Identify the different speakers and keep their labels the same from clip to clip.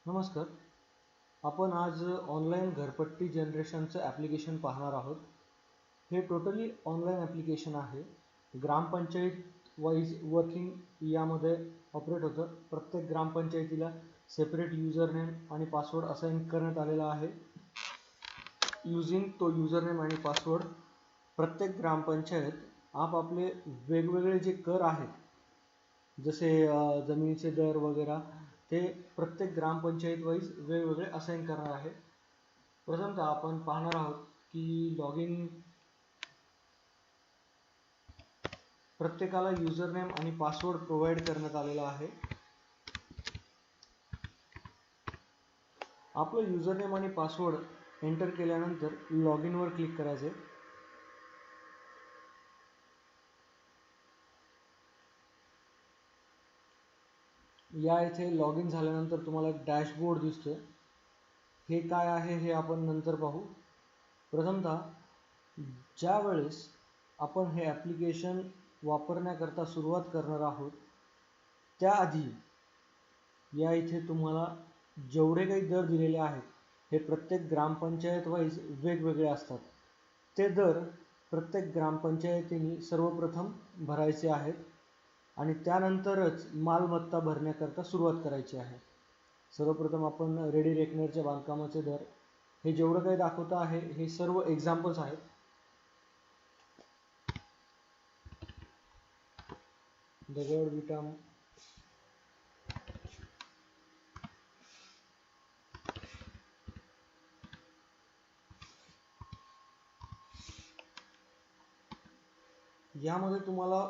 Speaker 1: नमस्कार. आपण आज ऑनलाईन घरपट्टी जनरेशनचं ॲप्लिकेशन पाहणार आहोत. हे टोटली ऑनलाईन ॲप्लिकेशन आहे. ग्रामपंचायत वाईज वर्किंग यामध्ये ऑपरेट होतं. प्रत्येक ग्रामपंचायतीला सेपरेट युजर नेम आणि पासवर्ड असाइन करण्यात आलेला आहे. युजिंग तो युजर नेम आणि पासवर्ड प्रत्येक ग्रामपंचायत आपापले वेगवेगळे जे कर आहेत, जसे जमिनीचे दर वगैरे, ते प्रत्येक ग्रामपंचायत वाईज वेगवेगळे असाइन करणार आहे. प्रथमतः आपण पाहणार आहोत की लॉग इन, प्रत्येकाला युजर नेम आणि पासवर्ड प्रोव्हाइड करण्यात आलेला आहे. आपलं युजर नेम आणि पासवर्ड एंटर केल्यानंतर लॉग इन वर क्लिक करायचे. या इथे लॉग इन झाल्यानंतर तुम्हाला एक डॅशबोर्ड दिसतोय. हे काय आहे हे आपण नंतर पाहू. प्रथमतः ज्या वेळेस आपण हे ॲप्लिकेशन वापरण्याकरता सुरुवात करणार आहोत, त्याआधी या इथे तुम्हाला जेवढे काही दर दिलेले आहेत हे प्रत्येक ग्रामपंचायत वाईज वेगवेगळे असतात. ते दर प्रत्येक ग्रामपंचायतीने सर्वप्रथम भरायचे आहेत आणि त्यानंतरच मालमत्ता भरण्याकरता सुरुवात करायची आहे. सर्वप्रथम आपण रेडी रेकनरच्या बांधकामाचे दर, हे जेवढं काही दाखवतं आहे हे सर्व एक्झाम्पल्स आहेत. दगड विटा यामध्ये तुम्हाला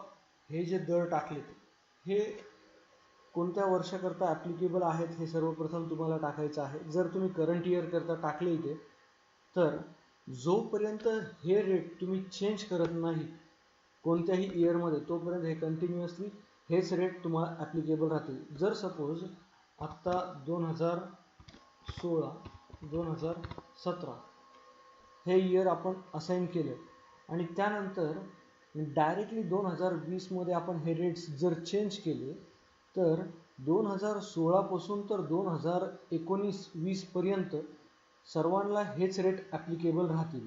Speaker 1: हे जे दर टाकलेत हे कोणत्या वर्षाकरता ॲप्लिकेबल आहेत हे सर्वप्रथम तुम्हाला टाकायचं आहे. जर तुम्ही करंट इयर करता टाकले इथे, तर जोपर्यंत हे रेट तुम्ही चेंज करत नाही कोणत्याही इयरमध्ये, तोपर्यंत हे कंटिन्युअसली हेच रेट तुम्हाला ॲप्लिकेबल राहतील. जर सपोज आत्ता 2016 2017 हे इयर आपण असाइन केलं आणि त्यानंतर डायरेक्टली 2020 मध्ये आपण हे रेट्स जर चेंज केले, तर 2016 पासून तर 2019-20 पर्यंत सर्वांना हेच रेट ॲप्लिकेबल राहतील.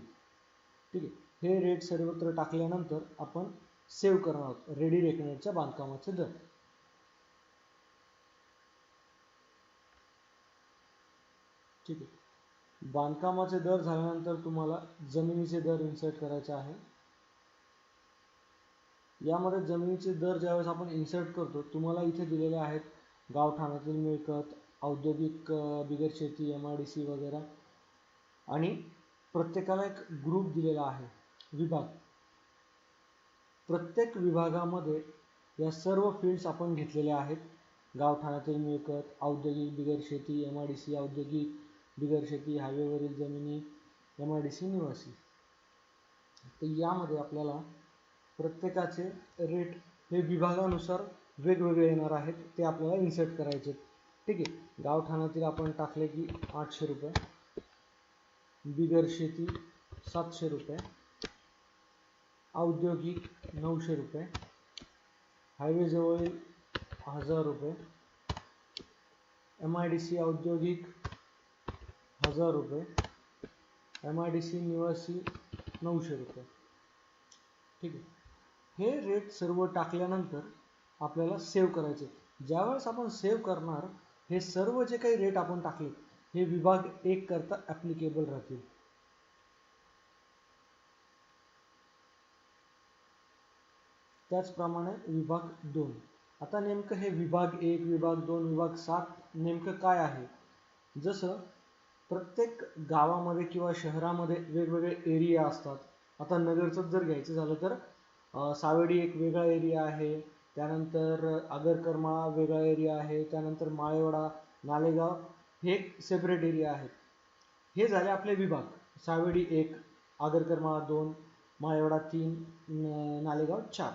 Speaker 1: ठीक आहे. हे रेट सर्वत्र टाकल्यानंतर आपण सेव्ह करणार आहोत रेडी रेकनरच्या बांधकामाचे दर. ठीक आहे. बांधकामाचे दर झाल्यानंतर तुम्हाला जमिनीचे दर इन्सर्ट करायचे आहे. यामध्ये जमिनीचे दर ज्यावेळेस आपण इन्सर्ट करतो, तुम्हाला इथे दिलेले आहेत गावठाणातील मिळकत, औद्योगिक बिगर शेती, MIDC वगैरे, आणि प्रत्येकाला एक ग्रुप दिलेला आहे, विभाग. प्रत्येक विभागामध्ये या सर्व फील्ड्स आपण घेतलेल्या आहेत. गावठाणातील मिळकत, औद्योगिक बिगर शेती, MIDC औद्योगिक बिगर शेती, हायवेवरील जमिनी, MIDC निवासी. तर यामध्ये आपल्याला प्रत्येकाचे रेट हे विभागानुसार वेगवेगळे येणार आहेत, ते आपल्याला इन्सर्ट करायचे. ठीक आहे. गावठाणातील आपण टाकले की 800 रुपये, बिगर शेती 700 रुपये, औद्योगिक 900 रुपये, हायवेजवळील 1000 रुपये, MIDC औद्योगिक 1000 रुपये, MIDC निवासी 900 रुपये. ठीक आहे. हे रेट सर्व टाकल्यानंतर आपल्याला सेव्ह करायचे. ज्यावेळेस आपण सेव्ह करणार, हे सर्व जे काही रेट आपण टाकले हे विभाग 1 करता ॲप्लिकेबल राहतील. त्याचप्रमाणे विभाग 2. आता नेमकं हे विभाग 1, विभाग 2, विभाग 7 नेमकं काय आहे? जसं प्रत्येक गावामध्ये किंवा शहरामध्ये वेगवेगळे एरिया असतात. आता नगरचं जर घ्यायचं झालं तर सावेडी एक वेगळा एरिया आहे, त्यानंतर आगरकरमाळा वेगळा एरिया आहे, त्यानंतर माळेवाडा, नालेगाव हे एक सेपरेट एरिया आहेत. हे झाले आपले विभाग. सावेडी 1, आगरकरमाळा 2, माळेवाडा 3, नालेगाव 4.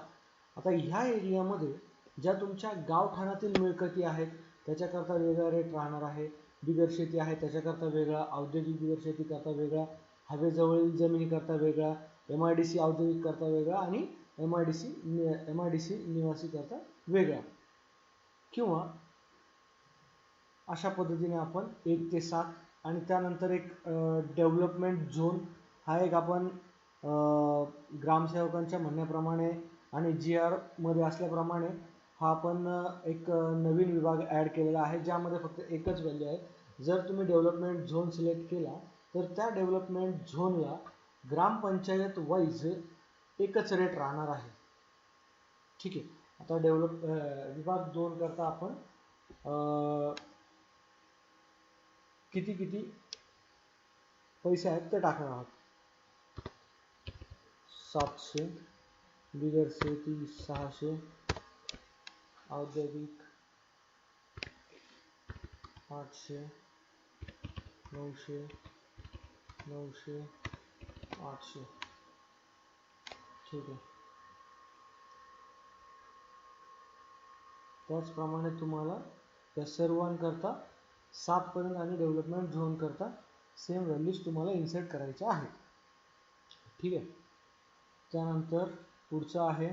Speaker 1: आता ह्या एरियामध्ये ज्या तुमच्या गावठाणातील मिळकती आहेत त्याच्याकरता वेगळा रेट राहणार आहे. बिगर शेती आहे त्याच्याकरता वेगळा, औद्योगिक बिगर शेती करता वेगळा, हवेजवळील जमिनीकरता वेगळा, MIDC औद्योगिक करता वेगळा आणि MIDC निवासी करता वेगळा. किंवा अशा पद्धतीने आपण 1 ते 7 आणि त्यानंतर एक डेव्हलपमेंट झोन हा एक आपण ग्रामसेवकांच्या म्हणण्याप्रमाणे आणि GR मध्ये असल्याप्रमाणे हा आपण एक नवीन विभाग ॲड केलेला आहे ज्यामध्ये फक्त एकच व्हॅल्यू आहे। जर तुम्ही डेव्हलपमेंट झोन सिलेक्ट केला तर त्या डेव्हलपमेंट झोनला ग्रामपंचायत वाईज एकच रेट राहणार आहे। ठीक आहे, आता विभाग 2 करता आपण किती पैसे आहेत ते टाकणार आहोत। 700, बिगर शेती 600, औद्योगिक 800, 900, 900, 800। ठीक आहे, त्याचप्रमाणे तुम्हाला या सर्वांकरता 7 पर्यंत आणि डेव्हलपमेंट झोन करता सेम व्हॅल्यूज तुम्हाला इन्सर्ट करायच्या आहेत। ठीक आहे, त्यानंतर पुढचं आहे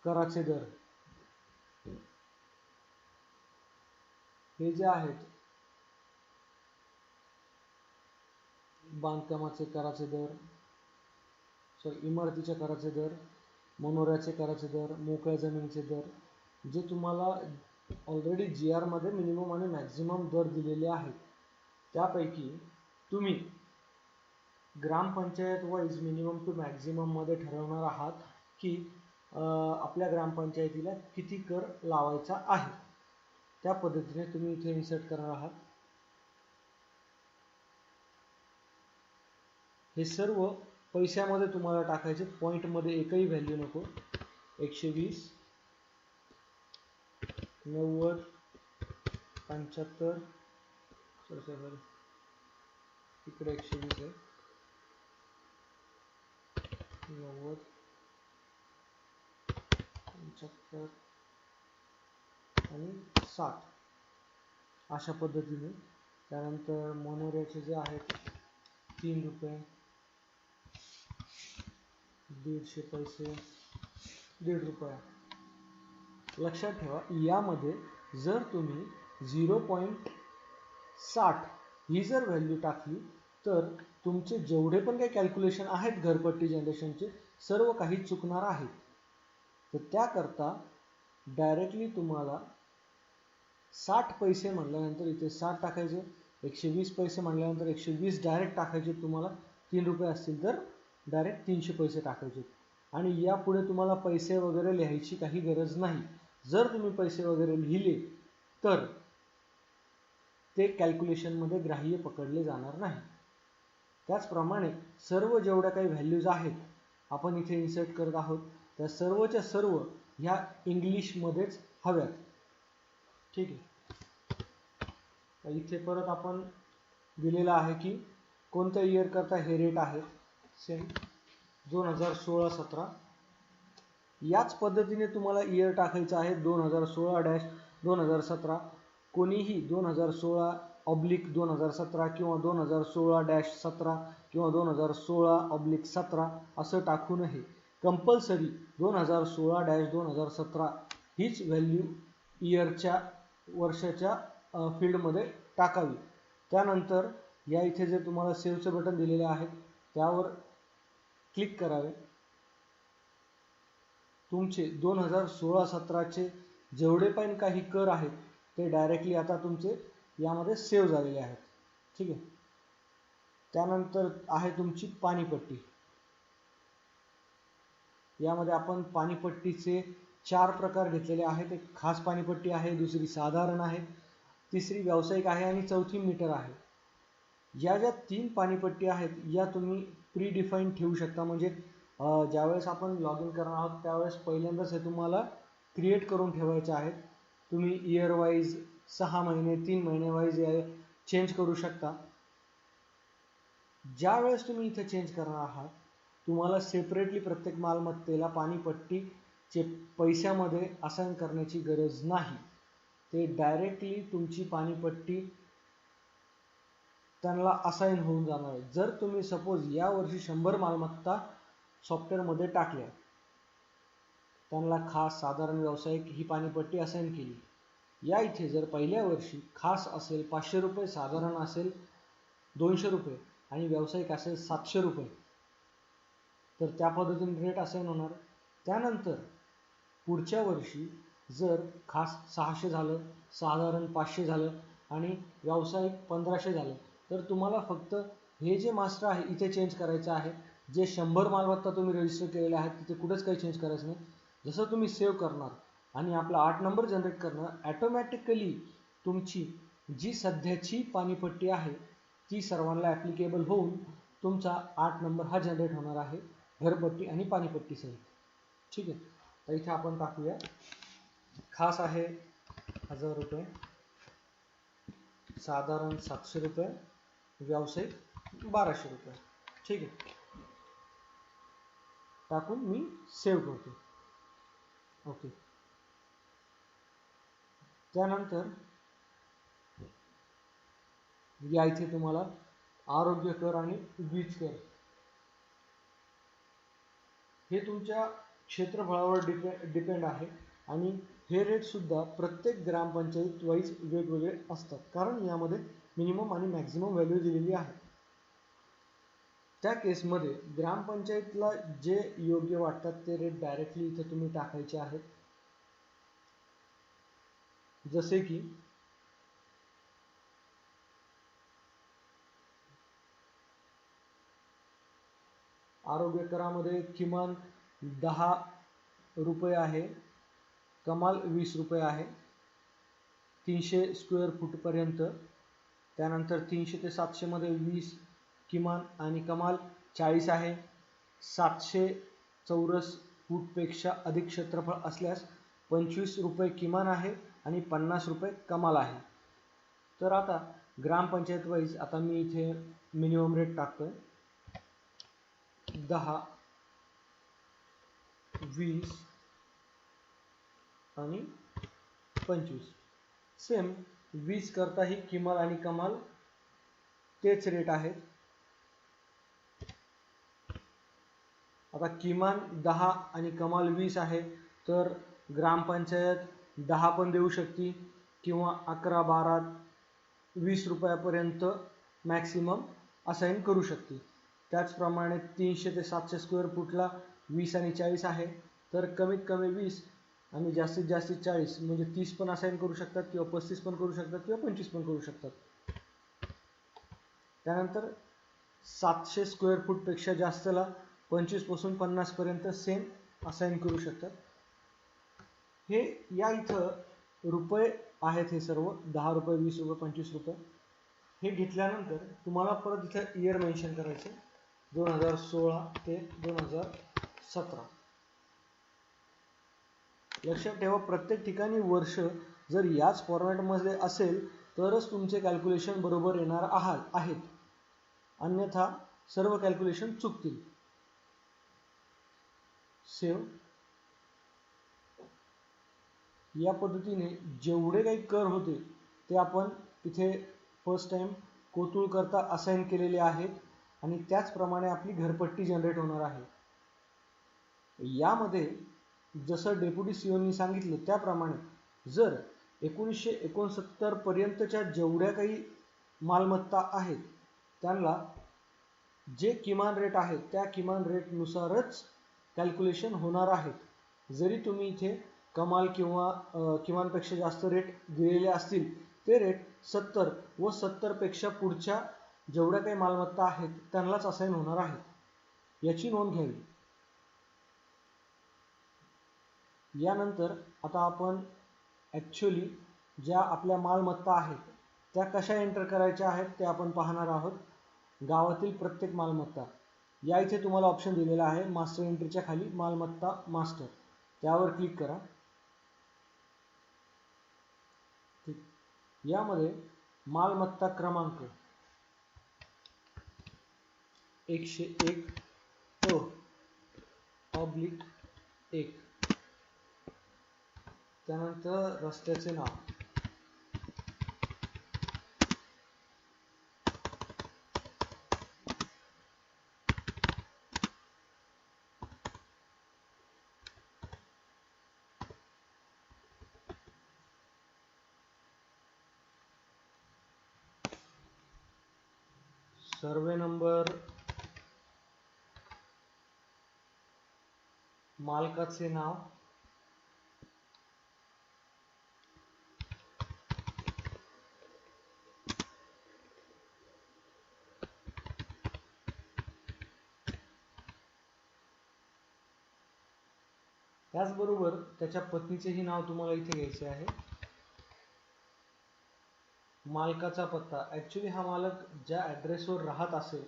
Speaker 1: कराचे दर। हे जे आहेत बांधकामाचे कराचे दर, इमारतीच्या कराचे दर, मनोऱ्याचे कराचे दर, मोकळ्या जमिनीचे दर, जे तुम्हाला ऑलरेडी GR मध्ये मिनिमम आणि मॅक्झिमम दर दिलेले आहेत त्यापैकी तुम्ही ग्रामपंचायत वाईज मिनिमम टू मॅक्झिमम मध्ये ठरवणार आहात की आपल्या ग्रामपंचायतीला किती कर लावायचा आहे। त्या पद्धतीने तुम्ही इथे इन्सर्ट करणार आहात। हे सर्व पैशामध्ये तुम्हाला टाकायचे, पॉईंटमध्ये एकही व्हॅल्यू नको। 120, 90, 75, इकडे 120 आहे, 90, 75 आणि 60 अशा पद्धतीने। त्यानंतर मनोऱ्याचे जे आहेत 3 रुपये, 150 पैसे, 1.5 रुपया। लक्षात ठेवा, यामध्ये जर तुम्ही 0.60 ही जर व्हॅल्यू टाकली तर तुमचे जेवढे पण काही कॅल्क्युलेशन आहेत घरपट्टी जनरेशनचे सर्व काही चुकणार आहेत। तर त्याकरता डायरेक्टली तुम्हाला 60 पैसे म्हटल्यानंतर इथे 60 टाकायचे, 120 पैसे म्हटल्यानंतर 120 डायरेक्ट टाकायचे। तुम्हाला 3 रुपये असतील तर डायरेक्ट 300 पैसे टाकायचे आणि यापुढे तुम्हाला पैसे वगैरे लिहायची काही गरज नाही। जर तुम्ही पैसे वगैरे लिहिले तर ते कॅल्क्युलेशनमध्ये ग्राह्य पकडले जाणार नाही। त्याचप्रमाणे सर्व जेवढ्या काही व्हॅल्यूज आहेत आपण इथे इन्सर्ट करत आहोत त्या सर्वच्या सर्व ह्या इंग्लिशमध्येच हव्यात। ठीक आहे, इथे परत आपण दिलेलं आहे की कोणत्या इयर करता हे रेट आहे सेम 2016-17। याच पद्धतीने तुम्हाला इयर टाकायचं आहे 2016-2017। कोणीही 2016/2017 किंवा 2016-17 किंवा 2016/17 असं टाकू नये। कंपल्सरी 2016-2017 हीच व्हॅल्यू इयरच्या वर्षाच्या फील्डमध्ये टाकावी। त्यानंतर या इथे जे तुम्हाला सेव्हचे बटन दिलेले आहेत त्यावर क्लिक करावे। तुमचे 2016-17चे जेवढे पण काही कर आहेत ते डायरेक्टली आता तुमचे यामध्ये सेव्ह झालेले आहेत। ठीक आहे, त्यानंतर आहे तुमची पाणीपट्टी। यामध्ये आपण पाणीपट्टीचे 4 प्रकार घेतलेले आहेत। एक खास पाणीपट्टी आहे, दुसरी साधारण आहे, तिसरी व्यावसायिक आहे आणि चौथी मीटर आहे। या ज्या 3 पाणीपट्टी आहेत या तुम्ही प्री डिफाईन ठेवू शकता। म्हणजे ज्यावेळेस आपण लॉग इन करणार आहोत त्यावेळेस पहिल्यांदाच हे तुम्हाला क्रिएट करून ठेवायचे आहेत। तुम्ही इयर वाईज 6 महिने 3 महिने वाईज चेंज करू शकता। ज्या वेळेस तुम्ही इथे चेंज करणार आहात तुम्हाला सेपरेटली प्रत्येक मालमत्तेला पाणीपट्टीचे पैशामध्ये असाइन करण्याची गरज नाही। ते डायरेक्टली तुमची पाणीपट्टी त्यांना असाइन होऊन जाणार आहे। जर तुम्ही सपोज या वर्षी 100 मालमत्ता सॉफ्टवेअरमध्ये टाकल्या, त्यांना खास साधारण व्यावसायिक ही पाणीपट्टी असाइन केली या इथे जर पहिल्या वर्षी खास असेल 500 रुपये, साधारण असेल 200 रुपये आणि व्यावसायिक असेल 700 रुपये, तर त्या पद्धतीने रेट असाइन होणार. त्यानंतर पुढच्या वर्षी जर खास 600 झालं, साधारण 500 झालं आणि व्यावसायिक 1500 झालं, तर तुम्हाला फक्त हे जे मास्टर आहे इथे चेंज करायचं आहे. जे 100 मालमत्ता तुम्ही रजिस्टर केलेल्या आहेत तिथे कुठेच काही चेंज करायचं नाही. जसं तुम्ही सेव्ह करणार आणि आपला 8 नंबर जनरेट करणार, ॲटोमॅटिकली तुमची जी सध्याची पाणीपट्टी आहे ती सर्वांना ॲप्लिकेबल होऊन तुमचा 8 नंबर हा जनरेट होणार आहे घरपट्टी आणि पाणीपट्टीसहित. ठीक आहे. तर इथे आपण टाकूया खास आहे 1000 रुपये, साधारण 700 रुपये, व्यावसायिक 1200 रुपये. ठीक आहे. टाकून मी सेव्ह करतो. ओके. त्यानंतर या इथे तुम्हाला आरोग्य कर आणि वीज कर हे तुमच्या क्षेत्रफळावर डिपेंड आहे आणि हे रेट सुद्धा प्रत्येक ग्रामपंचायत वाईज वेगवेगळे असतात, कारण यामध्ये मिनिमम आणि मॅक्झिमम व्हॅल्यू दिलेली आहे. त्या केसमध्ये ग्रामपंचायतला जे योग्य वाटतात ते रेट डायरेक्टली इथे तुम्ही टाकायचे आहेत. जसे की आरोग्य करामध्ये किमान 10 रुपये आहे, कमाल 20 रुपये आहे 300 स्क्वेअर फूटपर्यंत. त्यानंतर 300 ते 700 मध्ये 20 किमान आणि कमाल 40 आहे. 700 चौरस फूटपेक्षा अधिक क्षेत्रफळ असल्यास 25 रुपये किमान आहे आणि 50 रुपये कमाल आहे. तर आता ग्रामपंचायत वाईज आता मी इथे मिनिमम रेट टाकतोय 10, 20 आणि 25. सेम 20 करताही किमान आणि कमाल तेच रेट आहेत. आता किमान 10 आणि कमाल 20 आहे, तर ग्रामपंचायत 10 पण देऊ शकते किंवा 11, 12, 20 रुपयापर्यंत मॅक्सिमम असाइन करू शकते. त्याचप्रमाणे 300 ते 700 स्क्वेअर फूटला 20 आणि 40 आहे, तर कमीत कमी 20 आणि जास्तीत जास्त 40 म्हणजे 30 पण असाइन करू शकतात किंवा 35 पण करू शकतात किंवा 25 पण करू शकतात. त्यानंतर 700 स्क्वेअर फूटपेक्षा जास्तला 25 पासून 50 पर्यंत सेम असाइन करू शकतात. हे या इथं रुपये आहेत, हे सर्व 10 रुपये, 20 रुपये, 25 रुपये. हे घेतल्यानंतर तुम्हाला परत इथं इयर मेन्शन करायचं 2016 ते 2017. लक्षात ठेवा प्रत्येक ठिकाणी वर्ष जर याच फॉर्मॅटमध्ये असेल तरच तुमचे कॅल्क्युलेशन बरोबर येणार आहेत, अन्यथा सर्व कॅल्क्युलेशन चुकतील. सेव्ह. या पद्धतीने जेवढे काही कर होते ते आपण इथे फर्स्ट टाइम कोतुळ करता असाइन केलेले आहेत आणि त्याचप्रमाणे आपली घरपट्टी जनरेट होणार आहे. यामध्ये जसं डेप्युटी सीओनी सांगितलं त्याप्रमाणे जर 1969 पर्यंतच्या जेवढ्या काही मालमत्ता आहेत त्यांना जे किमान रेट आहेत त्या किमान रेटनुसारच कॅल्क्युलेशन होणार आहेत. जरी तुम्ही इथे कमाल किंवा किमानपेक्षा जास्त रेट दिलेले असतील ते रेट 70 व 70 पेक्षा पुढच्या जेवढ्या काही मालमत्ता आहेत त्यांनाच असाइन होणार आहेत, याची नोंद घ्यावी. यानंतर आता आपण ॲक्च्युली ज्या आपल्या मालमत्ता आहेत त्या कशा एंटर करायच्या आहेत ते आपण पाहणार आहोत. गावातील प्रत्येक मालमत्ता या इथे तुम्हाला ऑप्शन दिलेला आहे मास्टर एंट्रीच्या खाली मालमत्ता मास्टर, त्यावर क्लिक करा. ठीक. यामध्ये मालमत्ता क्रमांक 101/1, त्यानंतर रस्त्याचे नाव, सर्वे नंबर, मालकाचे नाव, त्याचबरोबर त्याच्या पत्नीचेही नाव तुम्हाला इथे घ्यायचे आहे. मालकाचा पत्ता, ॲक्च्युली हा मालक ज्या ॲड्रेसवर राहत असेल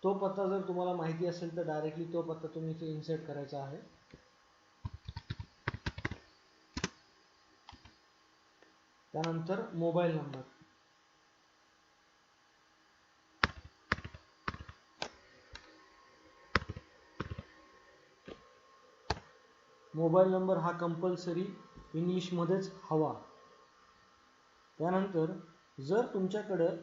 Speaker 1: तो पत्ता जर तुम्हाला माहिती असेल तर डायरेक्टली तो पत्ता तुम्ही इथे इन्सर्ट करायचा आहे. त्यानंतर मोबाईल नंबर, मोबाईल नंबर हा कंपल्सरी इंग्लिशमध्येच हवा. त्यानंतर जर तुमच्याकडं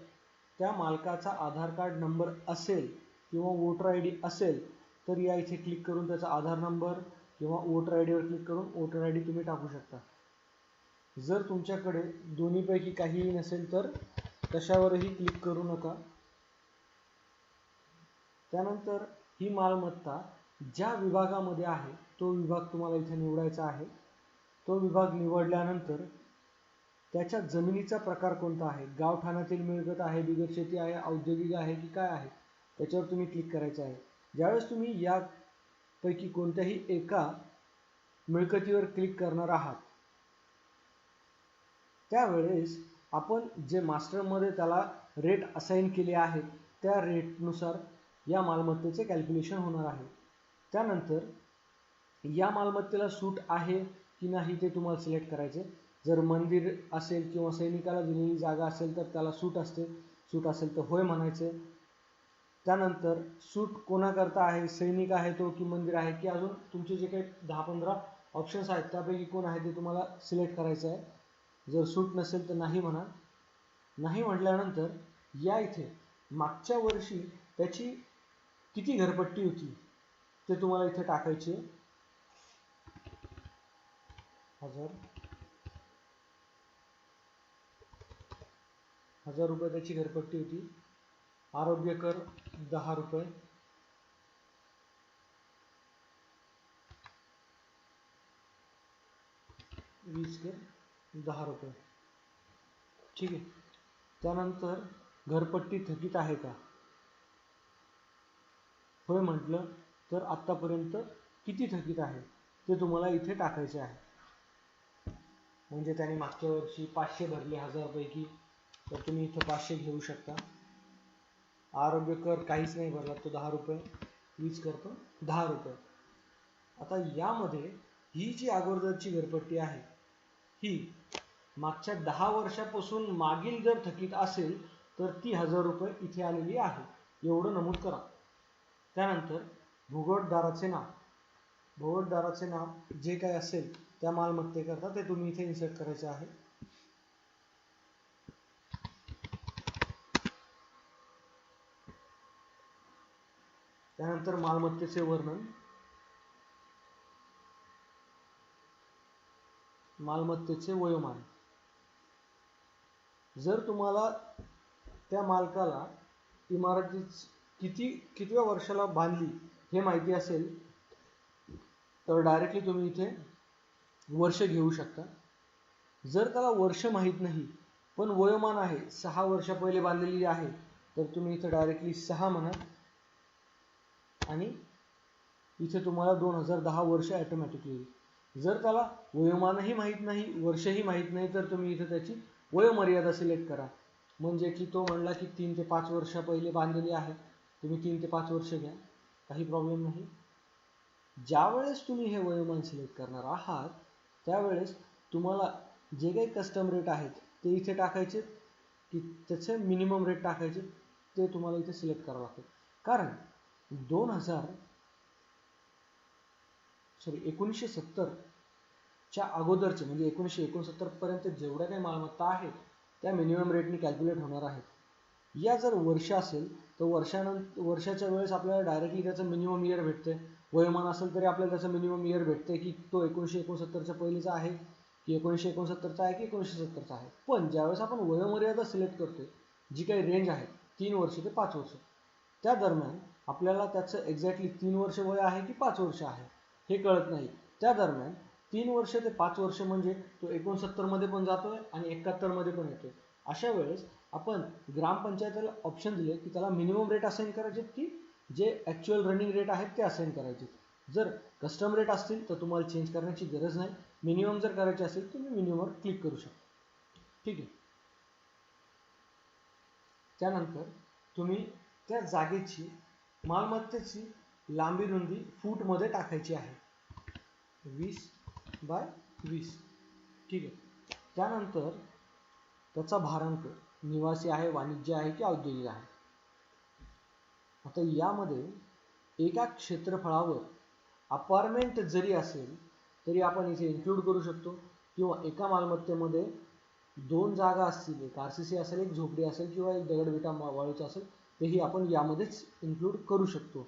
Speaker 1: त्या मालकाचा आधार कार्ड नंबर असेल किंवा वोटर आय डी असेल तर या इथे क्लिक करून त्याचा आधार नंबर किंवा वोटर आय डीवर क्लिक करून वोटर आय डी तुम्ही टाकू शकता. जर तुमच्याकडे दोन्हीपैकी काहीही नसेल तर कशावरही क्लिक करू नका. त्यानंतर ही मालमत्ता ज्या विभागामध्ये आहे तो विभाग तुम्हाला इथे निवडायचा आहे. तो विभाग निवडल्यानंतर त्याच्या जमिनीचा प्रकार कोणता आहे, गावठाणातील मिळकत आहे, बिगर शेती आहे, औद्योगिक आहे की काय आहे, त्याच्यावर तुम्ही क्लिक करायचं आहे. ज्यावेळेस तुम्ही यापैकी कोणत्याही एका मिळकतीवर क्लिक करणार आहात त्यावेळेस आपण जे मास्टरमध्ये त्याला रेट असाइन केले आहेत त्या रेटनुसार या मालमत्तेचे कॅल्क्युलेशन होणार आहे. त्यानंतर या मालमत्तेला सूट आहे की नाही ते तुम्हाला सिलेक्ट करायचे. जर मंदिर असेल किंवा सैनिकाला दिलेली जागा असेल तर त्याला सूट असते, सूट असेल तर होय म्हणायचे. त्यानंतर सूट कोणाकरता आहे, सैनिक आहे तो की मंदिर आहे की अजून तुमचे जे काही 10-15 ऑप्शन्स आहेत त्यापैकी कोण आहे ते तुम्हाला सिलेक्ट करायचं आहे. जर सूट नसेल तर नाही म्हणा. नाही म्हटल्यानंतर या इथे मागच्या वर्षी त्याची किती घरपट्टी होती ते तुम्हाला इथे टाकायची. 1000 रुपये त्याची घरपट्टी होती. आरोग्य कर 10 रुपये, वीज कर 10 रुपये. ठीक आहे. त्यानंतर घरपट्टी थकीत आहे का, होय म्हटलं तर आत्तापर्यंत किती थकीत आहे ते तुम्हाला इथे टाकायचे आहे. म्हणजे त्याने मागच्या वर्षी 500 भरले 1000 पैकी तर तुम्ही इथं 500 घेऊ शकता. आरोग्य कर काहीच नाही भरला तो 10 रुपये, वीज करतो 10 रुपये. आता यामध्ये ही जी अगोदरची घरपट्टी आहे ही मागच्या 10 वर्षापासून मागील जर थकीत असेल तर ती 1000 रुपये इथे आलेली आहे, एवढं नमूद करा. त्यानंतर भुगवटदाराचे नाव, भुगवटदाराचे नाव जे काय असेल त्या मालमत्तेकरता ते तुम्ही इथे इन्सर्ट करायचे आहे. त्यानंतर मालमत्तेचे वर्णन, मालमत्तेचे वयोमान. जर तुम्हाला त्या मालकाला इमारती कितव्या वर्षाला बांधली हे माहिती असेल तर डायरेक्टली तुम्ही इथे वर्ष घेऊ शकता. जर त्याला वर्ष माहीत नाही पण वयोमान आहे 6 वर्ष पहिले बांधलेली आहे तर तुम्ही इथे डायरेक्टली 6 म्हणा आणि इथे तुम्हाला 2010 वर्ष ऑटोमॅटिकली येईल. जर त्याला वयोमानही माहीत नाही वर्षही माहीत नाही तर तुम्ही इथे त्याची वयोमर्यादा सिलेक्ट करा. म्हणजे की तो म्हणला की 3 ते 5 वर्ष पहिले बांधलेली आहे, तुम्ही 3 ते 5 वर्ष घ्या, काही प्रॉब्लेम नाही. ज्यावेळेस तुम्ही हे वयोमान सिलेक्ट करणार आहात त्यावेळेस तुम्हाला जे काही कस्टम रेट आहेत ते इथे टाकायचे की त्याचे मिनिमम रेट टाकायचे ते तुम्हाला इथे सिलेक्ट करावं लागतं. कारण 1970 च्या अगोदरचे म्हणजे 1969 पर्यंत जेवढ्या काही मालमत्ता आहेत त्या मिनिमम रेटने कॅल्क्युलेट होणार आहेत. या जर वर्ष असेल तर वर्षाच्या वेळेस आपल्याला डायरेक्टली त्याचं मिनिमम इयर भेटते. वयोमान असेल तरी आपल्याला त्याचं मिनिमम इयर भेटते की तो 1969च्या पहिलेचा आहे की 1969चा आहे की 1970चा आहे. पण ज्यावेळेस आपण वयोमर्यादा सिलेक्ट करतो जी काही रेंज आहे 3 वर्ष ते 5 वर्ष त्या दरम्यान आपल्याला त्याचं एक्झॅक्टली 3 वर्ष वय आहे की 5 वर्ष आहे हे कळत नाही. त्या दरम्यान 3 वर्ष ते 5 वर्ष म्हणजे तो 69 मध्ये पण जातोय आणि 71 मध्ये पण येतोय. अशा वेळेस आपण ग्रामपंचायतीला ऑप्शन दिले की त्याला मिनिमम रेट असाइन करायचे की जे ॲक्च्युअल रनिंग रेट आहेत ते असाइन करायचे. जर कस्टम रेट असतील तर तुम्हाला चेंज करण्याची गरज नाही. मिनिमम जर करायचे असेल तुम्ही मिनिममवर क्लिक करू शकता. ठीक आहे. त्यानंतर तुम्ही त्या जागेची मालमत्तेची लांबी रुंदी फूटमध्ये टाकायची आहे, 20x20. ठीक आहे. त्यानंतर त्याचा भारांक निवासी आहे, वाणिज्य आहे की औद्योगिक आहे. आता यामध्ये एका क्षेत्रफळावर अपार्टमेंट जरी असेल तरी आपण इथे इन्क्लूड करू शकतो, किंवा एका मालमत्तेमध्ये 2 जागा असतील, एक RCC असेल, एक झोपडी असेल किंवा एक दगडविटा वाळूचं असेल, तेही आपण यामध्येच इन्क्लूड करू शकतो.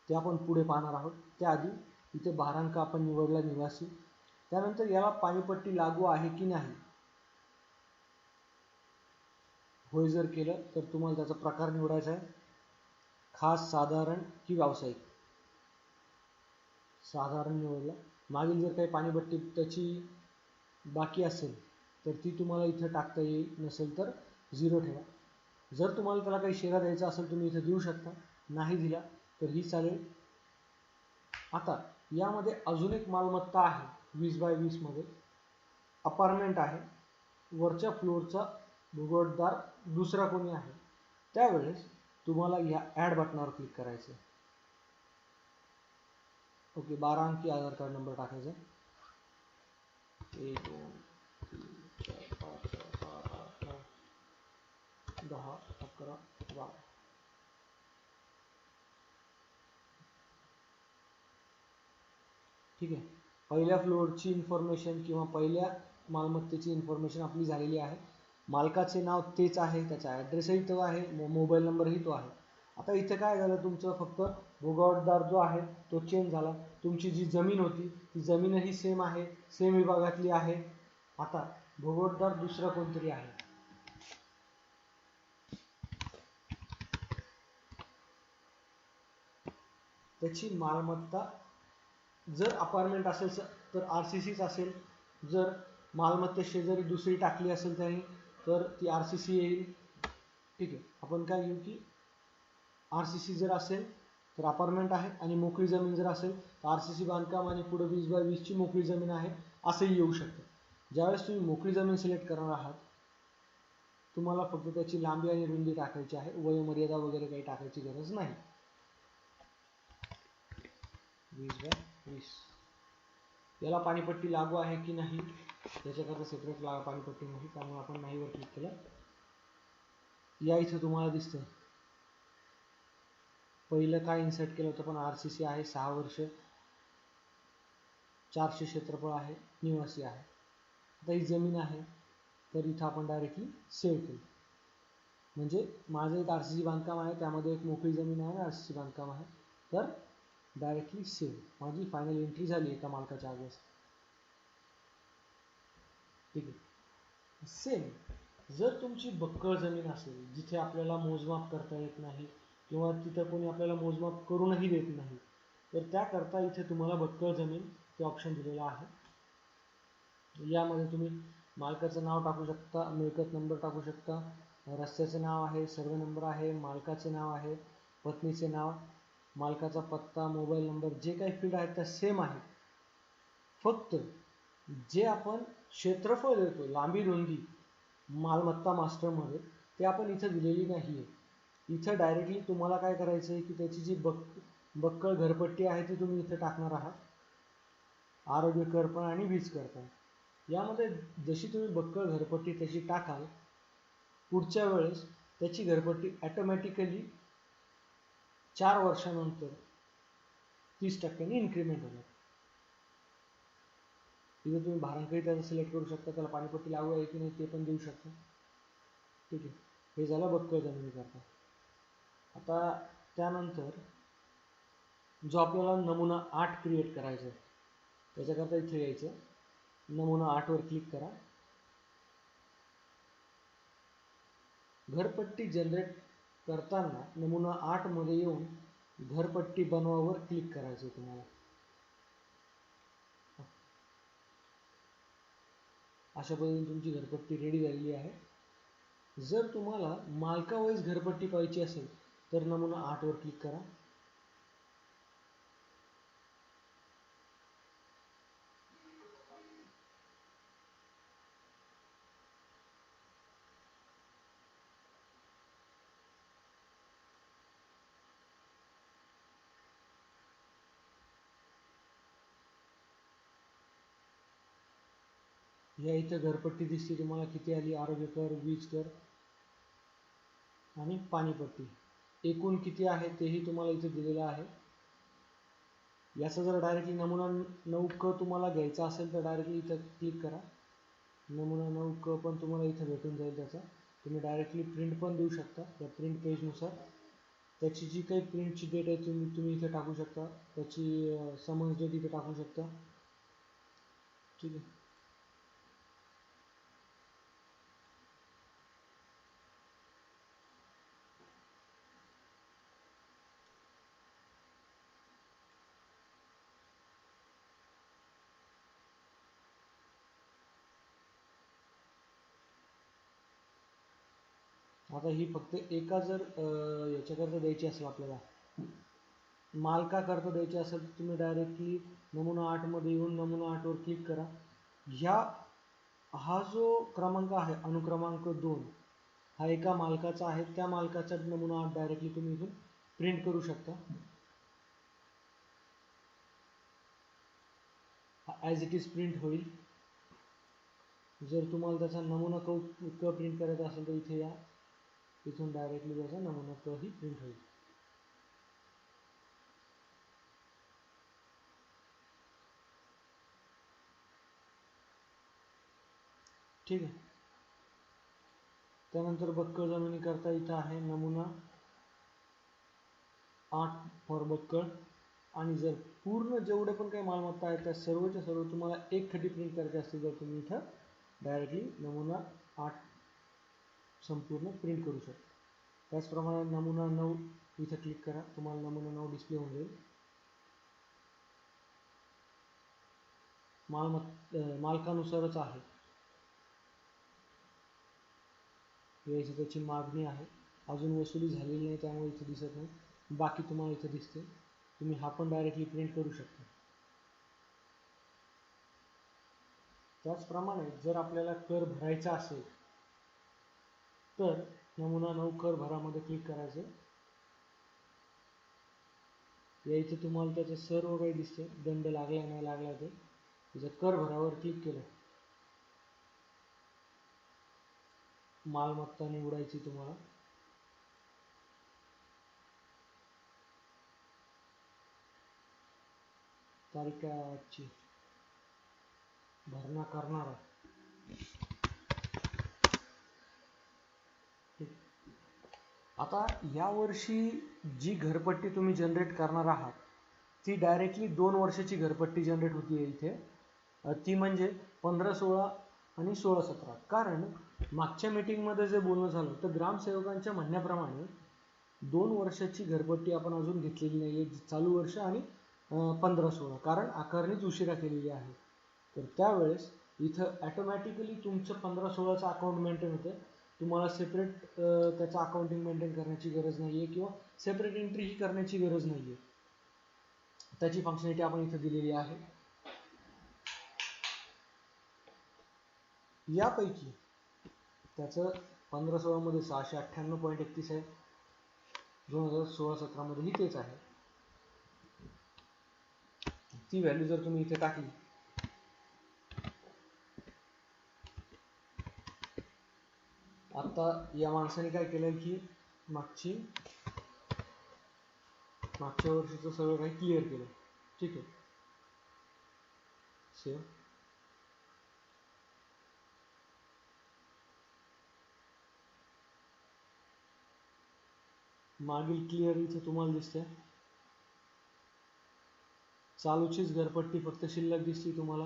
Speaker 1: ते आपण पुढे पाहणार आहोत. त्याआधी इथे भारांक आपण निवडला निवासी. त्यानंतर याला पाणीपट्टी लागू आहे की नाही, होय जर केलं तर तुम्हाला त्याचा प्रकार निवडायचा आहे, खास, साधारण की व्यावसायिक. साधारण निवडला. मागील जर काही पाणीपट्टी त्याची बाकी असेल तर ती तुम्हाला इथे टाकता येईल, नसेल तर 0 ठेवा. जर तुम्हाला त्याला काही शेरा द्यायचा असेल तुम्ही इथे देऊ शकता, नाही दिला तर ही चालेल. आता यामध्ये अजून एक मालमत्ता आहे 20x20 मध्ये, अपार्टमेंट आहे, वरच्या फ्लोअरचा भूगोलदार दुसरा कोणी आहे. त्यावेळेस तुम्हाला या ॲड बटनावर क्लिक करायचं. ओके, 12 अंकी आधार कार्ड नंबर टाकायचा. 1 2 3 4 5 6 7 8 9 10 11 12. ठीक आहे. पहिल्या फ्लोअरची इन्फॉर्मेशन किंवा पहिल्या मालमत्तेची इन्फॉर्मेशन आपली झालेली आहे. मालकाचे नाव तेच आहे, त्याचा ॲड्रेसही तो आहे, मोबाईल नंबरही तो आहे. आता इथे काय झालं, तुमचं फक्त भूगोलदार जो आहे तो चेंज झाला. तुमची जी जमीन होती ती जमीनही सेम आहे, सेम विभागातली आहे. आता भूगोलदार दुसरा कोणतरी आहे. त्याची मालमत्ता जर अपार्टमेंट असेल तर RCCच असेल. जर मालमत्ते शेजारी दुसरी टाकली असेल तरी तर ती RCC येईल. ठीक आहे. आपण काय घेऊ की RCC जर असेल तर अपार्टमेंट आहे, आणि मोकळी जमीन जर असेल तर RCC बांधकाम आणि पुढे 20x20 ची मोकळी जमीन आहे असंही येऊ शकतं. ज्यावेळेस तुम्ही मोकळी जमीन सिलेक्ट करणार आहात तुम्हाला फक्त त्याची लांबी आणि रुंदी टाकायची आहे, वयोमर्यादा वगैरे काही टाकायची गरज नाही. 20x20. याला पाणीपट्टी लागू आहे की नाही याच्याकरता सेपरेट पाणीपट्टी नाही, त्यामुळे आपण नाहीवर क्लिक केलं. या इथं तुम्हाला दिसतंय पहिलं काय इन्सर्ट केलं होतं पण RCC आहे, 6 वर्ष, 400 क्षेत्रफळ आहे, निवासी आहे. आता ही जमीन आहे तर इथं आपण डायरेक्टली सेव्ह केलं. म्हणजे माझं एक RCC बांधकाम आहे, त्यामध्ये एक मोकळी जमीन आहे, RCC बांधकाम आहे, तर डायरेक्टली सेव्ह. माझी फायनल एंट्री झाली एका मालकाच्या अगोदर. ठीक आहे. सेम जर तुमची बक्कळ जमीन असेल जिथे आपल्याला मोजमाप करता येत नाही किंवा तिथं कोणी आपल्याला मोजमाप करूनही देत नाही, तर त्याकरता इथे तुम्हाला बक्कळ जमीन हे ऑप्शन दिलेलं आहे. यामध्ये तुम्ही मालकाचं नाव टाकू शकता, मिळकत नंबर टाकू शकता, रस्त्याचे नाव आहे, सर्वे नंबर आहे, मालकाचे नाव आहे, पत्नीचे नाव, मालकाचा पत्ता, मोबाईल नंबर, जे काही फील्ड आहेत त्या सेम आहेत. फक्त जे आपण क्षेत्रफळ देतो, लांबी रुंदी मालमत्ता मास्टरमध्ये, ते आपण इथं दिलेली नाही आहे. इथं डायरेक्टली तुम्हाला काय करायचं आहे की त्याची जी बक्कळ घरपट्टी आहे ती तुम्ही इथं टाकणार आहात, आरोग्य करपण आणि वीज करपण. यामध्ये जशी तुम्ही बक्कळ घरपट्टी त्याची टाकाल, पुढच्या वेळेस त्याची घरपट्टी ऑटोमॅटिकली 4 वर्षानंतर 30% इन्क्रीमेंट होणार. इथे तुम्ही भारांकही त्याचं सिलेक्ट करू शकता, त्याला पाणीपट्टी लागू आहे की नाही ते पण देऊ शकता. ठीक आहे. हे झालं बक्कळ जमिनीकरता. आता त्यानंतर जो आपल्याला नमुना 8 क्रिएट करायचा आहे त्याच्याकरता इथे यायचं, नमुना 8 वर क्लिक करा. घरपट्टी जनरेट करताना नमुना 8 मध्ये येऊन घरपट्टी बनवावर क्लिक करायचं तुम्हाला. अशा पद्धतीने तुमची घरपट्टी रेडी झालेली आहे. जर तुम्हाला मालका वाईज घरपट्टी पाहिजे असेल तर नमुना 8 वर क्लिक करा. या इथं घरपट्टी दिसते तुम्हाला किती आली, आरोग्य कर, वीज कर आणि पाणीपट्टी एकूण किती आहे तेही तुम्हाला इथे दिलेलं आहे. याचा जर डायरेक्टली नमुना 9 तुम्हाला घ्यायचा असेल तर डायरेक्टली इथं क्लिक करा. नमुना 9 पण तुम्हाला इथं भेटून जाईल. त्याचा तुम्ही डायरेक्टली प्रिंट पण देऊ शकता. त्या प्रिंट पेजनुसार त्याची जी काही प्रिंटची डेट आहे तुम्ही इथे टाकू शकता. त्याची समन्स डेट इथे टाकू शकता. ठीक आहे. आता ही फक्त एका जर याच्याकरता द्यायची असेल आपल्याला, मालकाकरता द्यायची असेल तर तुम्ही डायरेक्टली नमुना 8 मध्ये येऊन नमुना 8 वर क्लिक करा. हा जो क्रमांक आहे अनुक्रमांक 2 हा एका मालकाचा आहे. त्या मालकाचा नमुना 8 डायरेक्टली तुम्ही इथून प्रिंट करू शकता. ॲज इट इज प्रिंट होईल. जर तुम्हाला त्याचा नमुना क प्रिंट करायचा असेल तर इथे या, इथून डायरेक्टली त्याचा नमुना क ही प्रिंट होईल. ठीक आहे. त्यानंतर बक्कळ जमिनी करता इथं आहे नमुना 8 फॉर बक्कळ. आणि जर पूर्ण जेवढे पण काही मालमत्ता आहेत त्या सर्वच्या सर्व तुम्हाला एक खटी प्रिंट करायचे असतील तर तुम्ही इथं डायरेक्टली नमुना 8 संपूर्ण प्रिंट करू शकता. त्याचप्रमाणे नमुना 9 इथं क्लिक करा. तुम्हाला नमुना 9 डिस्प्ले होऊन जाईल. मालकानुसारच आहे. याची त्याची मागणी आहे. अजून वसुली झालेली नाही त्यामुळे इथे दिसत नाही. बाकी तुम्हाला इथे दिसते. तुम्ही हा पण डायरेक्टली प्रिंट करू शकता. त्याचप्रमाणे जर आपल्याला कर भरायचा असेल तर नमुना 9 कर भरामध्ये क्लिक करायचं. या इथे तुम्हाला त्याचं सर्व काही दिसते. दंड लागला नाही लागला ते. जर कर भरावर क्लिक केलं, मालमत्ता निवडायची तुम्हाला. तारीख काय आजची, भरणा करणारा. आता यावर्षी जी घरपट्टी तुम्ही जनरेट करणार आहात ती डायरेक्टली 2 वर्षाची घरपट्टी जनरेट होती आहे इथे. ती म्हणजे 15-16 आणि 16-17. कारण मागच्या मीटिंगमध्ये जे बोलणं झालं तर ग्रामसेवकांच्या म्हणण्याप्रमाणे 2 वर्षाची घरपट्टी आपण अजून घेतलेली नाही आहे. चालू वर्ष आणि 15-16 कारण आकारणीच उशिरा केलेली आहे. तर त्यावेळेस इथं ॲटोमॅटिकली तुमचं 15-16चं अकाउंट मेंटेन होतं. तुम्हाला सेपरेट त्याचं अकाउंटिंग मेंटेन करण्याची गरज नाही आहे किंवा सेपरेट एंट्री ही करण्याची गरज नाही आहे. त्याची फंक्शनॅलिटी आपण इथं दिलेली आहे. यापैकी त्याचं 15-16 मध्ये 698.31 आहे. 2016-17 मध्येही तेच आहे. ती व्हॅल्यू जर तुम्ही इथे टाकली, आता या माणसाने काय केलं की मागच्या वर्षीचं सगळं काही क्लिअर केलं. ठीक आहे. सेव्ह. मागील क्लिअर इथे तुम्हाला दिसते. चालूचीच घरपट्टी फक्त शिल्लक दिसते तुम्हाला.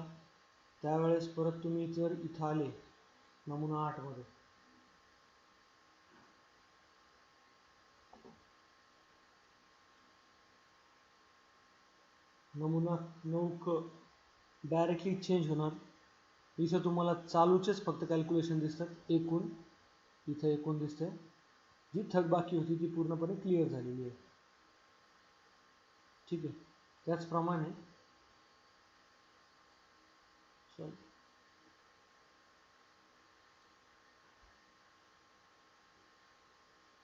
Speaker 1: त्यावेळेस परत तुम्ही जर इथं आले नमुना 8 मध्ये, नमुना 9क डायरेक्टली चेंज होणार. इथं तुम्हाला चालूचेच फक्त कॅल्क्युलेशन दिसतात. एकूण इथं एकूण दिसतंय. जी थकबाकी होती ती पूर्णपणे क्लिअर झालेली आहे. ठीक आहे. त्याचप्रमाणे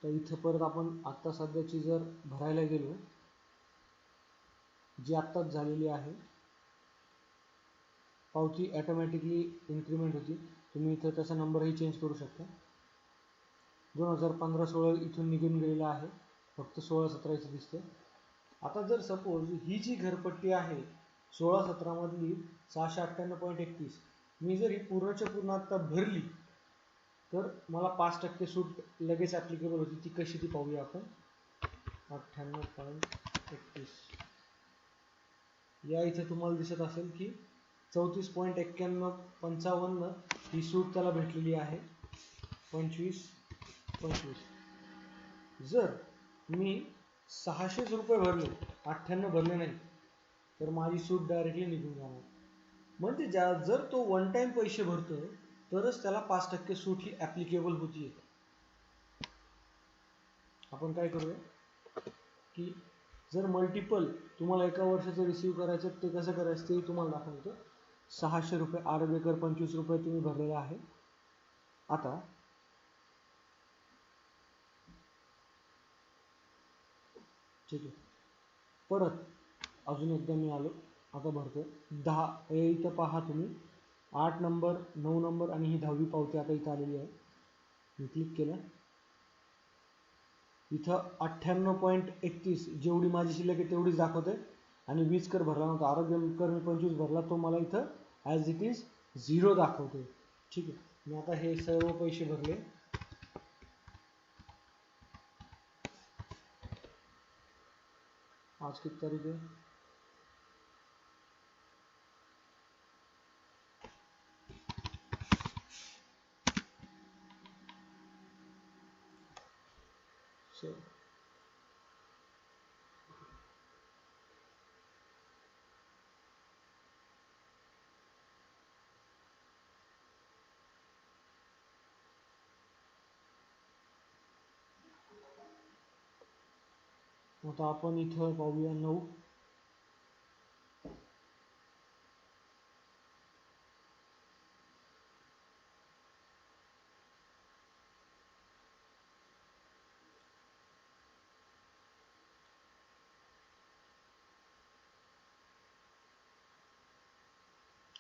Speaker 1: तर इथं परत आपण आत्ता सध्याची जर भरायला गेलो, जी आत्ताच झालेली आहे पावती ॲटोमॅटिकली इन्क्रीमेंट होती. तुम्ही इथं त्याचा नंबरही चेंज करू शकता. 2015-16 इथून निघून गेलेला आहे, फक्त 16-17 इथं दिसते. आता जर सपोज ही जी घरपट्टी आहे 16-17 मधली 698.31, मी जर ही पूर्णच्या पूर्ण आत्ता भरली तर मला 5% सूट लगेच ॲप्लिकेबल होती. ती कशी ती पाहूया आपण. 98.31 या इथे तुम्हाला दिसत असेल की 34.9155 ही सूट त्याला भेटलेली आहे. 25. जर मी 600 रुपये भरले, 98 भरले नाही, तर माझी सूट डायरेक्टली निघून जाणार. म्हणजे जर तो वन टाइम पैसे भरतोय तरच त्याला 5% सूट ही ॲप्लिकेबल होतीये. आपण काय करूया की जर मल्टिपल तुम्हाला एका वर्षाचं रिसीव्ह करायचं, ते कसं करायचं ते तुम्हाला दाखवतो. 600 रुपये आरोग्यकर 25 रुपये तुम्ही भरलेला आहे. आता ठीक आहे, परत अजून एकदा मी आलो, आता भरतो 10. इथं पहा तुम्ही 8 नंबर 9 नंबर आणि ही 10वी पावती आता इथं आलेली आहे. मी क्लिक केलं, इथं 98.31 जेवढी माझी शिल्लक आहे तेवढीच दाखवते. आणि वीज कर भरला नव्हता, आरोग्य कर मी 25 भरला, तो मला इथं ॲज इट इज 0 दाखवते. ठीक आहे. मी आता हे सर्व पैसे भरले. आज किती तारीख आहे? आता आपण इथं पाहूया 9.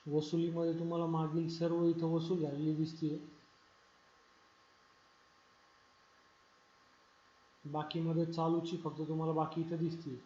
Speaker 1: वसुलीमध्ये तुम्हाला मागील सर्व इथं वसूल झालेली दिसते. बाकीमध्ये चालूची फक्त तुम्हाला बाकी इथं दिसते.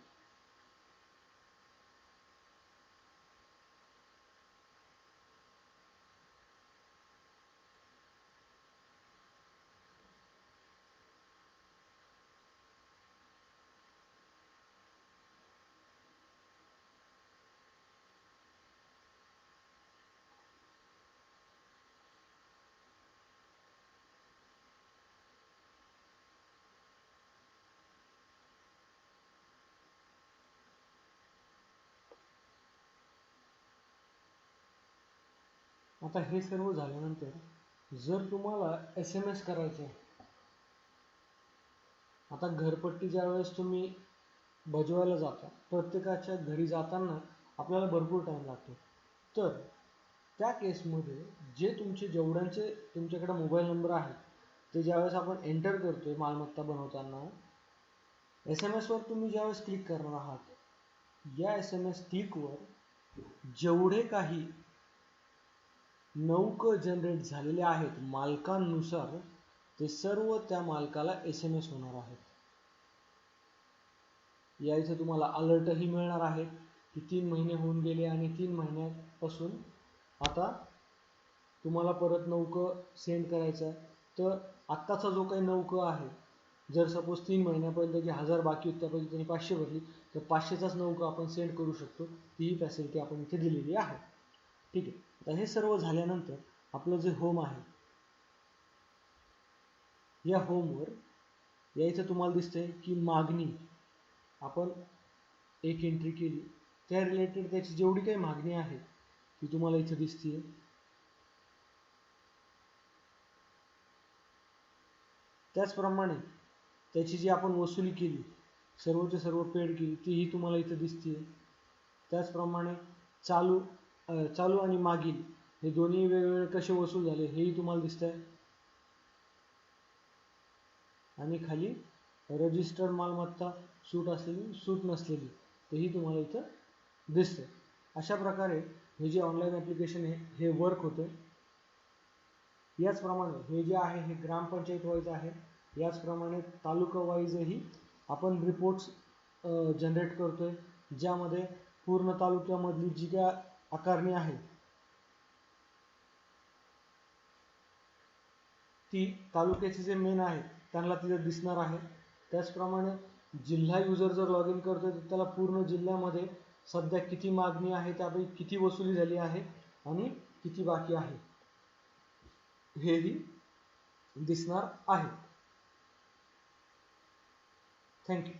Speaker 1: आता हे सर्व झाल्यानंतर जर तुम्हाला SMS करायचं आहे, आता घरपट्टी ज्या वेळेस तुम्ही बजवायला जाता, प्रत्येकाच्या घरी जाताना आपल्याला भरपूर टाईम लागतो. तर त्या केसमध्ये जे तुमचे जेवढ्यांचे तुमच्याकडे मोबाईल नंबर आहेत ते ज्यावेळेस आपण एंटर करतोय मालमत्ता बनवताना, SMS वर तुम्ही ज्यावेळेस क्लिक करणार आहात, या SMS क्लिकवर जेवढे काही 9 जनरेट झालेले आहेत मालकांनुसार, ते सर्व त्या मालकाला SMS होणार आहेत. या इथे तुम्हाला अलर्टही मिळणार आहे की 3 महिने होऊन गेले आणि 3 महिन्यापासून आता तुम्हाला परत 9 सेंड करायचा. तर आत्ताचा जो काही 9 आहे, जर सपोज 3 महिन्यापर्यंत जे 1000 बाकी होते त्यापैकी त्यांनी 500 भरली तर 500चाच 9 आपण सेंड करू शकतो. ती फॅसिलिटी आपण इथे दिलेली आहे. ठीक आहे. आता हे सर्व झाल्यानंतर आपलं जे होम आहे, या होमवर या इथे तुम्हाला दिसतंय की मागणी आपण एक एंट्री केली. त्या रिलेटेड त्याची जेवढी काही मागणी आहे ती तुम्हाला इथे दिसते. त्याचप्रमाणे त्याची जी आपण वसुली केली, सर्वच्या सर्व पेड केली, तीही तुम्हाला इथे दिसते. त्याचप्रमाणे चालू आणि मागील हे दोन्ही वेगवेगळे कसे वसूल झाले हेही तुम्हाला दिसत आहे. आणि खाली रजिस्टर्ड मालमत्ता, सूट असलेली, सूट नसलेली, तेही तुम्हाला इथं दिसते. अशा प्रकारे हे जे ऑनलाईन ॲप्लिकेशन आहे हे वर्क होते. याचप्रमाणे हे जे आहे हे ग्रामपंचायत वाईज आहे. याचप्रमाणे तालुका वाईजही आपण रिपोर्ट्स जनरेट करतोय, ज्यामध्ये पूर्ण तालुक्यामधली जी काय आकारणी आहे ती तालुक्याचे जे मेन आहे त्यांना तिथे दिसणार आहे. त्याचप्रमाणे जिल्हा युजर जर लॉग इन करतोय तर त्याला पूर्ण जिल्ह्यामध्ये सध्या किती मागणी आहे, त्यापैकी किती वसुली झाली आहे आणि किती बाकी आहे हेही दिसणार आहे. थँक्यू.